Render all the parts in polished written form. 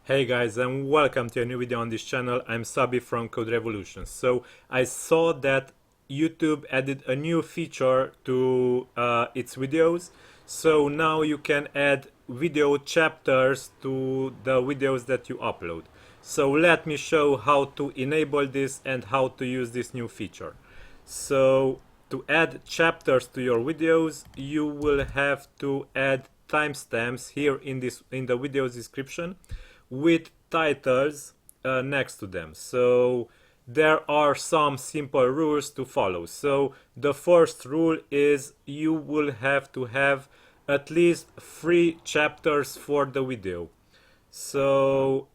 Hey guys, and welcome to a new video on this channel. I'm Szabi from CodeRevolution. So I saw that YouTube added a new feature to its videos. So now you can add video chapters to the videos that you upload. So let me show how to enable this and how to use this new feature. So to add chapters to your videos, you will have to add timestamps here in the video description with titles next to them. So there are some simple rules to follow. So the first rule is you will have to have at least 3 chapters for the video. So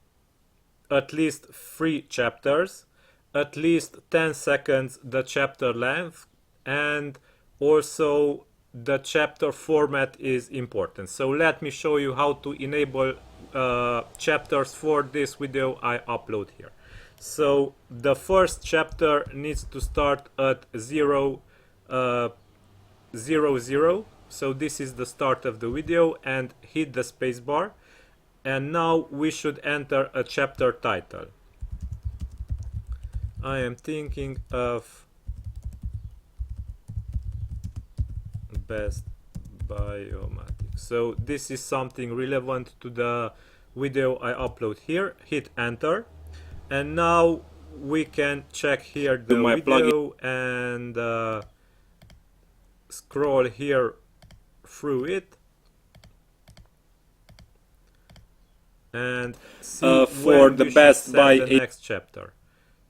at least 3 chapters, at least 10 seconds the chapter length, and also the chapter format is important. So let me show you how to enable chapters for this video I upload here. So the first chapter needs to start at 0, 0, 0. So this is the start of the video, and hit the spacebar. And now we should enter a chapter title. I am thinking of Best Biomatic. So this is something relevant to the video I upload here. Hit enter, and now we can check here the video and scroll here through it and see for the Best Buy the next chapter.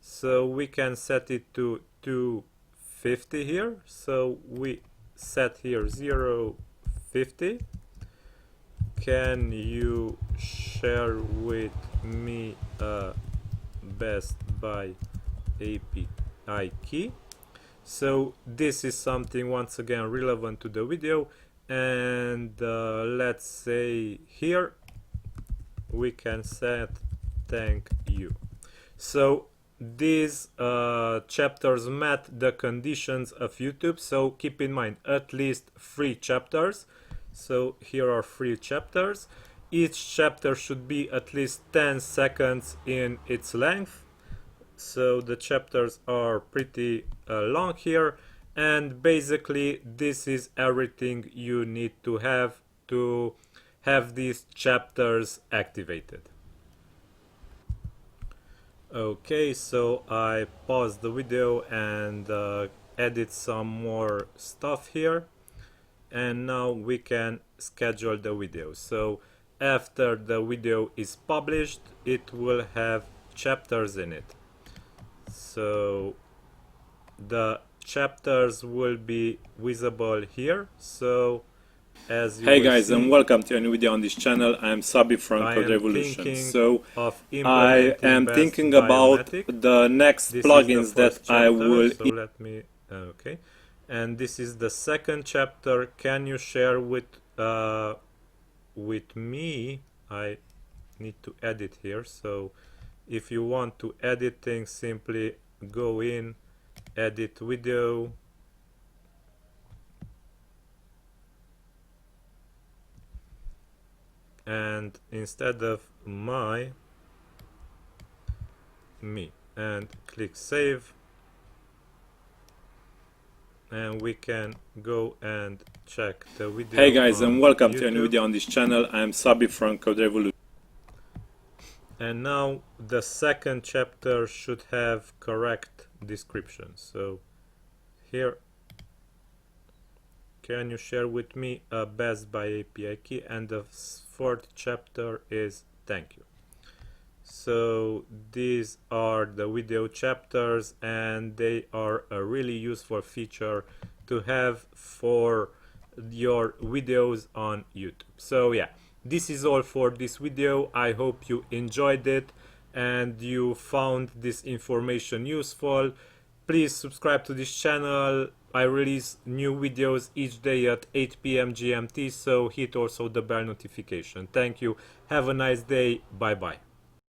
So we can set it to 250 here. So we set here 050. Can you share with me a Best Buy API key? So this is something once again relevant to the video, and let's say here we can set thank you. So these chapters met the conditions of YouTube, so keep in mind at least 3 chapters. So here are 3 chapters. Each chapter should be at least 10 seconds in its length. So the chapters are pretty long here, and basically this is everything you need to have these chapters activated. Okay, so I paused the video and edit some more stuff here, and now we can schedule the video. So after the video is published, it will have chapters in it. So the chapters will be visible here. So as you Hey guys, and welcome to a new video on this channel. I'm Szabi from CodeRevolution. So I am thinking about the next plugins that I will. So let me okay, and this is the second chapter. Can you share with me? I need to edit here. So if you want to edit things, simply go in, edit video, and instead of me, and click save, and we can go and check the video. Hey guys, and welcome to a new video on this channel. I'm Szabi from CodeRevolution. And now the second chapter should have correct description. So here, can you share with me a Best Buy API key? And the fourth chapter is thank you. So these are the video chapters, and they are a really useful feature to have for your videos on YouTube. So yeah, this is all for this video. I hope you enjoyed it and you found this information useful. Please subscribe to this channel. I release new videos each day at 8 p.m. GMT, so hit also the bell notification. Thank you. Have a nice day. Bye bye.